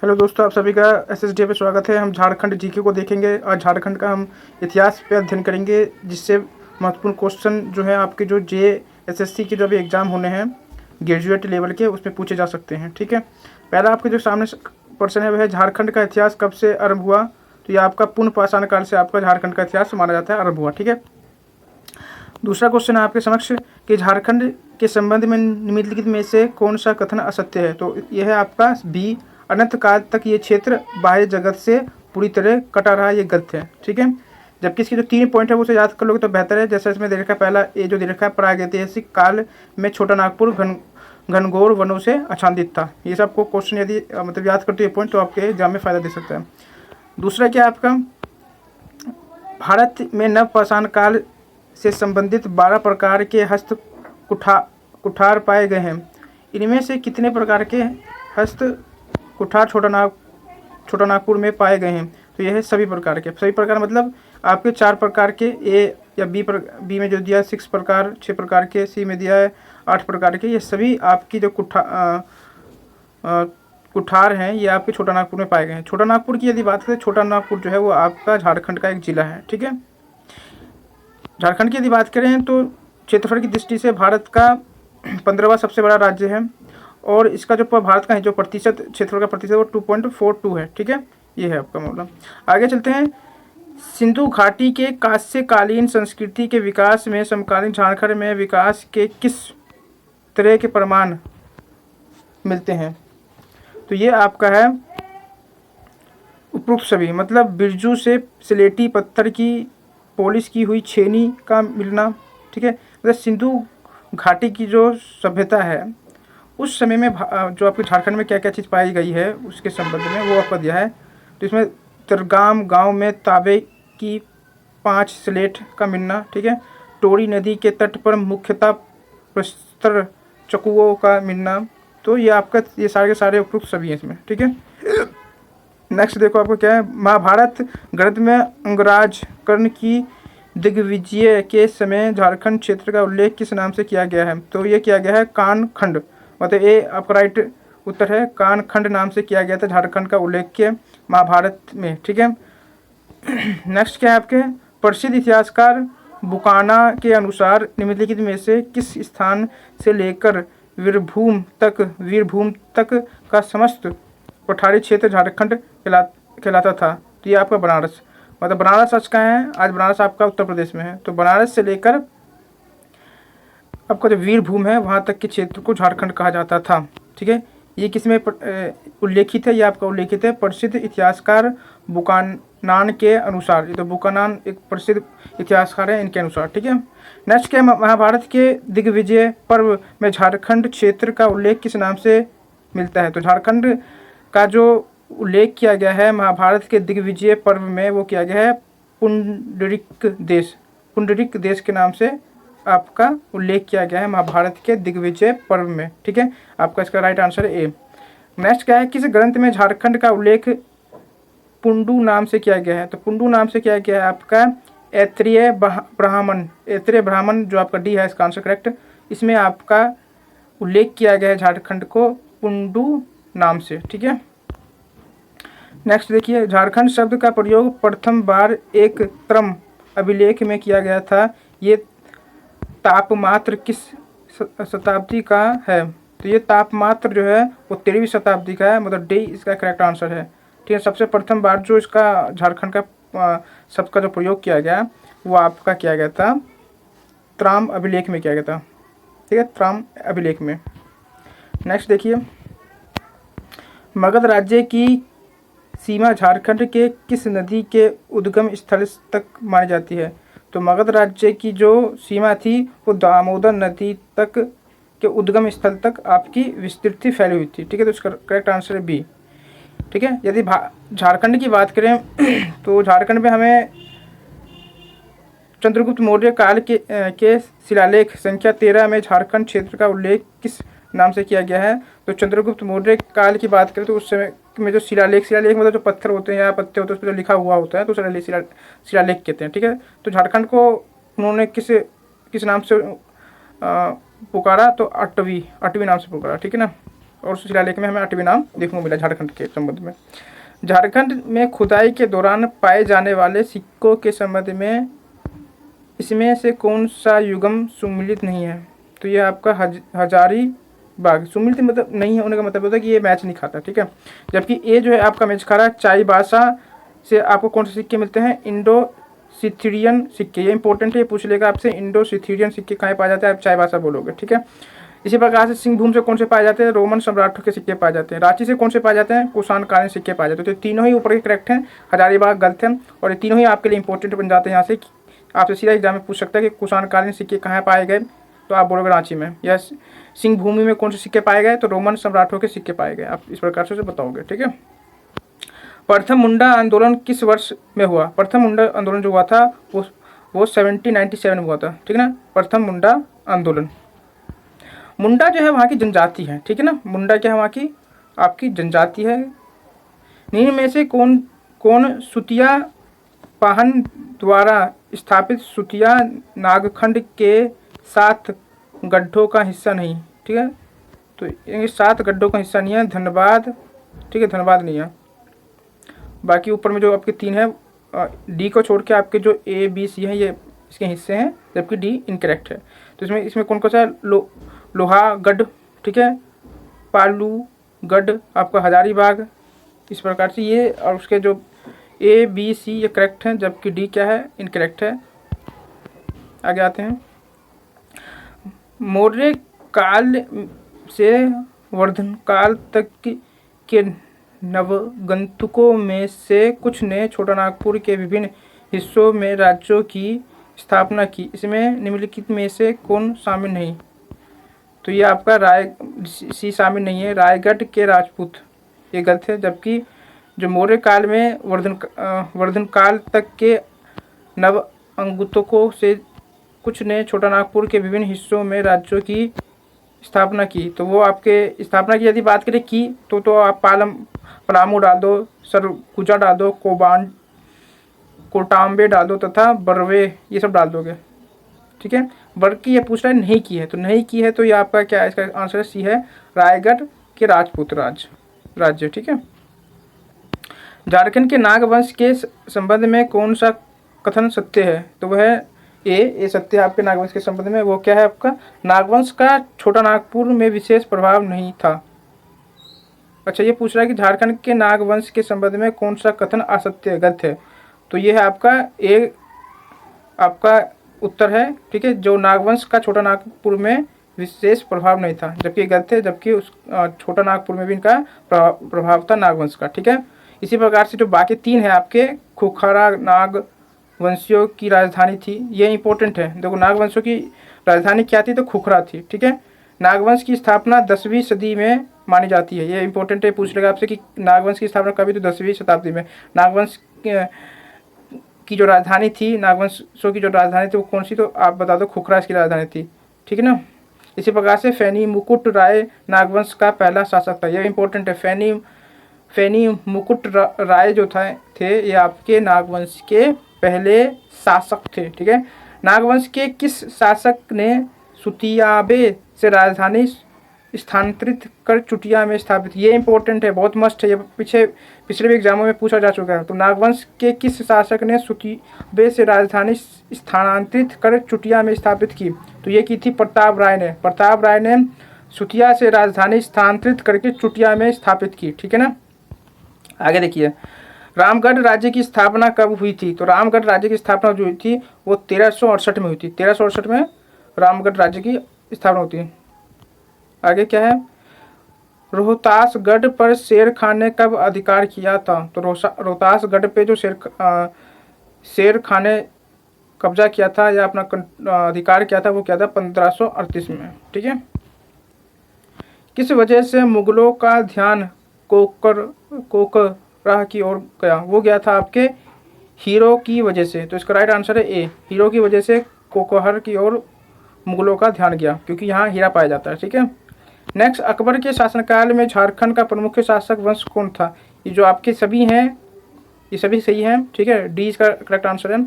Hello दोस्तों, आप सभी का एसएसडी पे स्वागत है। हम झारखंड जीके को देखेंगे और झारखंड का हम इतिहास पे अध्ययन करेंगे, जिससे महत्वपूर्ण क्वेश्चन जो है आपके जो एसएससी के जो भी एग्ज़ाम होने हैं ग्रेजुएट लेवल के, उसमें पूछे जा सकते हैं। ठीक है, पहला आपके जो सामने प्रश्न है वह है झारखंड का इतिहास कब से आरंभ हुआ। तो ये आपका पुनः पाषाण काल से आपका झारखंड का इतिहास माना जाता है आरंभ हुआ। ठीक है, दूसरा क्वेश्चन है आपके समक्ष कि झारखंड के संबंध में निम्नलिखित में से कौन सा कथन असत्य है। तो यह है आपका बी, अनंत काल तक ये क्षेत्र बाह्य जगत से पूरी तरह कटा रहा, ये गलत है। ठीक है, जबकि इसके जो 3 पॉइंट है वो उसे याद कर लोगे तो बेहतर है। जैसे इसमें दे रखा है, पहला ये जो दे रखा है, प्रागैतिहासिक काल में छोटा नागपुर घनघोर वनों से आच्छादित था। ये सब को क्वेश्चन यदि मतलब याद करते हैं पॉइंट, तो आपके एग्जाम में फ़ायदा दे सकता है। दूसरा क्या आपका, भारत में नवपाषाण काल से संबंधित 12 प्रकार के हस्त कुठार पाए गए हैं। इनमें से कितने प्रकार के हस्त कुठार छोटा नागपुर में पाए गए हैं। तो यह है सभी प्रकार के। सभी प्रकार मतलब आपके 4 प्रकार के, ए या बी में जो दिया है 6 प्रकार, 6 प्रकार के, सी में दिया है 8 प्रकार के। ये सभी आपकी जो कुठार हैं ये आपके छोटा नागपुर में पाए गए हैं। छोटा नागपुर की यदि बात करें, छोटा नागपुर जो है वो आपका झारखंड का एक जिला है। ठीक है, झारखंड की यदि बात करें तो क्षेत्रफल की दृष्टि से भारत का 15वां सबसे बड़ा राज्य है, और इसका जो भारत का है जो प्रतिशत, क्षेत्रफल का प्रतिशत, वो 2.42 है। ठीक है, ये है आपका मामला। आगे चलते हैं। सिंधु घाटी के कांस्यकालीन संस्कृति के विकास में समकालीन झारखंड में विकास के किस तरह के प्रमाण मिलते हैं। तो ये आपका है उपरोक्त सभी, मतलब बिरजू से स्लेटी पत्थर की पॉलिश की हुई छेनी का मिलना। ठीक है, मतलब सिंधु घाटी की जो सभ्यता है उस समय में जो आपके झारखंड में क्या क्या चीज़ पाई गई है उसके संबंध में वो आपको दिया है। तो इसमें तरगाम गांव में तांबे की 5 स्लेट का मिलना। ठीक है, टोरी नदी के तट पर मुख्यतः प्रस्तर चकुओं का मिलना। तो ये आपका ये सारे के सारे उपयुक्त सभी हैं इसमें। ठीक है, नेक्स्ट देखो आपको क्या है। महाभारत ग्रंथ में अंगराज कर्ण की दिग्विजय के समय झारखंड क्षेत्र का उल्लेख किस नाम से किया गया है। तो ये किया गया है कानखंड, मतलब ये आपका राइट उत्तर है। कानखंड नाम से किया गया था झारखंड का उल्लेख महाभारत में। ठीक है, नेक्स्ट क्या है आपके, प्रसिद्ध इतिहासकार बुकाना के अनुसार निम्नलिखित में से किस स्थान से लेकर वीरभूम तक का समस्त पठारी क्षेत्र झारखंड कहलाता था। तो ये आपका बनारस, मतलब बनारस आज कहाँ है, आज बनारस आपका उत्तर प्रदेश में है। तो बनारस से लेकर आपका जो वीरभूम है वहाँ तक के क्षेत्र को झारखंड कहा जाता था। ठीक है, ये किसमें उल्लेखित है, ये आपका उल्लेखित है प्रसिद्ध इतिहासकार बुकानान के अनुसार। ये तो बुकानान एक प्रसिद्ध इतिहासकार है, इनके अनुसार। ठीक है, नेक्स्ट क्या, महाभारत के दिग्विजय पर्व में झारखंड क्षेत्र का उल्लेख किस नाम से मिलता है। तो झारखंड का जो उल्लेख किया गया है महाभारत के दिग्विजय पर्व में वो किया गया है पुंडरिक देश के नाम से आपका उल्लेख किया गया है महाभारत के दिग्विजय पर्व में। ठीक है, आपका इसका राइट आंसर है ए। नेक्स्ट क्या है, किस ग्रंथ में झारखंड का उल्लेख पुंडू नाम से किया गया है। तो पुंडू नाम से किया गया है आपका ऐत्रेय ब्राह्मण, जो आपका डी है इसका आंसर करेक्ट। इसमें आपका उल्लेख किया गया है झारखंड को पुंडू नाम से। ठीक है, नेक्स्ट देखिए, झारखंड शब्द का प्रयोग प्रथम बार एक त्रम अभिलेख में किया गया था। ये तापमात्र किस शताब्दी का है। तो ये तापमात्र जो है वो 13वीं शताब्दी का है, मतलब डी इसका करेक्ट आंसर है। ठीक है, सबसे प्रथम बार जो इसका झारखंड का शब्द का जो प्रयोग किया गया वो आपका किया गया था त्राम अभिलेख में किया गया था। ठीक है, त्राम अभिलेख में। नेक्स्ट देखिए, मगध राज्य की सीमा झारखंड के किस नदी के उद्गम स्थल तक मानी जाती है। तो मगध राज्य की जो सीमा थी वो दामोदर नदी तक के उद्गम स्थल तक आपकी विस्तृत फैली हुई थी। ठीक है, तो इसका करेक्ट आंसर है बी। ठीक है, यदि झारखंड की बात करें तो झारखंड में हमें चंद्रगुप्त मौर्य काल के शिलालेख संख्या 13 में झारखंड क्षेत्र का उल्लेख किस नाम से किया गया है। तो चंद्रगुप्त मौर्य काल की बात करें तो उस समय में जो शिलालेख मतलब जो पत्थर होते हैं या पत्ते होते हैं उस पर जो लिखा हुआ होता है तो शिलालेख कहते हैं। ठीक है, तो झारखंड को उन्होंने किस नाम से पुकारा, तो अटवी नाम से पुकारा। ठीक है ना। और उस शिलालेख में हमें 8वें नाम देखने को मिला झारखंड के संबंध में। झारखंड में खुदाई के दौरान पाए जाने वाले सिक्कों के संबंध में इसमें से कौन सा युगम सुमिलित नहीं है? तो ये आपका हजारीबाग। सुमिलित मतलब नहीं होने का मतलब होता है कि ये मैच नहीं खाता, ठीक है। जबकि ये जो है आपका मैच खा रहा है। चाईबासा से आपको कौन से सिक्के मिलते हैं? इंडो सिथिरियन सिक्के। ये इंपॉर्टेंट है, ये पूछ लेगा आपसे, इंडो सिथिरियन सिक्के कहाँ पाए जाते हैं, आप चाईबासा बोलोगे, ठीक है। इसी प्रकार से सिंहभूम से कौन से पाए जाते हैं? रोमन सम्राटों के सिक्के पाए जाते हैं। रांची से कौन से पाए जाते हैं? कुषाणकालीन सिक्के पाए जाते हैं। तो तीनों ही ऊपर के करेक्ट हैं, हजारीबाग गलत है, और ये तीनों ही आपके लिए इंपॉर्टेंट बन जाते हैं। यहाँ से आपसे सीधा एग्जाम में पूछ सकता है कि कुषाणकालीन सिक्के कहाँ पाए गए, तो आप बोलोगे रांची में। या सिंह भूमि में कौन से सिक्के पाए गए? तो रोमन सम्राटों के सिक्के पाए गए। आप इस प्रकार से बताओगे, ठीक है। प्रथम मुंडा आंदोलन किस वर्ष में हुआ? प्रथम मुंडा आंदोलन जो हुआ था वो 1797 में हुआ था, ठीक है ना। प्रथम मुंडा आंदोलन। मुंडा जो है वहाँ की जनजाति है, ठीक है ना। मुंडा क्या है? वहाँ की आपकी जनजाति है। निम्न में से कौन सुतिया पाहन द्वारा स्थापित सुतिया नागखंड के 7 गड्ढों का हिस्सा नहीं? ठीक है, तो ये 7 गड्ढों का हिस्सा नहीं है। धनबाद, ठीक है, धनबाद नहीं है। बाकी ऊपर में जो आपके 3 है, डी को छोड़ के आपके जो ए बी सी हैं ये इसके हिस्से हैं, जबकि डी इनकरेक्ट है। तो इसमें कौन कौन सा है? लोहागढ़, ठीक है, पालूगढ़, आपका हजारीबाग, इस प्रकार से ये। और उसके जो ए बी सी ये करेक्ट हैं, जबकि डी क्या है? इनकरेक्ट है। आगे आते हैं। मौर्य काल से वर्धन काल तक के नवगंतुकों में से कुछ ने छोटानागपुर के विभिन्न हिस्सों में राज्यों की स्थापना की। इसमें निम्नलिखित में से कौन शामिल नहीं? तो ये आपका सी शामिल नहीं है। रायगढ़ के राजपूत, ये गलत है। जबकि जो मौर्य काल में वर्धन काल तक के नवगंतुकों से कुछ ने छोटानागपुर के विभिन्न हिस्सों में राज्यों की स्थापना की, तो वो आपके स्थापना की यदि बात करें की, तो आप पलामू डाल दो, सरगुजा डाल दो, कोटाम्बे डाल दो तथा बरवे, ये सब डाल दोगे, ठीक है। बर की ये पूछ रहा है नहीं की है, तो नहीं की है तो ये आपका क्या है? इसका आंसर सी है, रायगढ़ के राजपूत राज्य, ठीक है। झारखंड के नागवंश के संबंध में कौन सा कथन सत्य है? तो वह है ये सत्य है आपके नागवंश के संबंध में। वो क्या है आपका? नागवंश का छोटा नागपुर में विशेष प्रभाव नहीं था। अच्छा, ये पूछ रहा है कि झारखंड के नागवंश के संबंध में कौन सा कथन असत्य गलत है? तो ये है आपका उत्तर है, ठीक है। जो नागवंश का छोटा नागपुर में विशेष प्रभाव नहीं था, जबकि गलत है, जबकि उस छोटा नागपुर में भी इनका प्रभाव था नागवंश का, ठीक है। इसी प्रकार से जो बाकी 3 है आपके, खुखरा नागवंशियों की राजधानी थी, ये इंपॉर्टेंट है। देखो नागवंशों की राजधानी क्या थी? तो खुखरा थी, ठीक है। नागवंश की स्थापना 10वीं सदी में मानी जाती है, ये इंपॉर्टेंट है। पूछ लेगा आपसे कि नागवंश की स्थापना कभी? तो 10वीं शताब्दी में। नागवंश की जो राजधानी थी, नागवंशों की जो राजधानी थी वो कौन सी? तो आप बता दो, खुखरा इसकी राजधानी थी, ठीक है ना। इसी प्रकार से फैनी मुकुट राय नागवंश का पहला शासक था, यह इंपॉर्टेंट है। फैनी मुकुट राय जो थे ये आपके नागवंश के पहले शासक थे, ठीक है। नागवंश के किस शासक ने सुतियाबे से राजधानी स्थानांतरित कर चुटिया में स्थापित? ये इंपॉर्टेंट है, बहुत मस्त है, ये पिछले भी एग्जामों में पूछा जा चुका है। तो नागवंश के किस शासक ने सुतियाबे से राजधानी स्थानांतरित कर चुटिया में स्थापित की? तो ये की थी प्रताप राय ने। प्रताप राय ने सुतिया से राजधानी स्थानांतरित करके चुटिया में स्थापित की, ठीक है ना। आगे देखिए, रामगढ़ राज्य की स्थापना कब हुई थी? तो रामगढ़ राज्य की स्थापना जो हुई थी वो 1368 में हुई थी। 1368 में रामगढ़ राज्य की स्थापना होती है। आगे क्या है? रोहतासगढ़ पर शेर खान ने कब अधिकार किया था? तो रोहतासगढ़ पे जो शेर खान ने कब्जा किया था या अपना अधिकार किया था, वो क्या था? 1538 में, ठीक है। किस वजह से मुगलों का ध्यान कोकराह की ओर गया? वो गया था आपके हीरो की वजह से। तो इसका राइट आंसर है ए, हीरो की वजह से कोकहर की ओर मुगलों का ध्यान गया, क्योंकि यहाँ हीरा पाया जाता है, ठीक है। नेक्स्ट, अकबर के शासनकाल में झारखंड का प्रमुख शासक वंश कौन था? ये जो आपके सभी हैं ये सभी सही हैं, ठीक है। डी इसका करेक्ट आंसर है।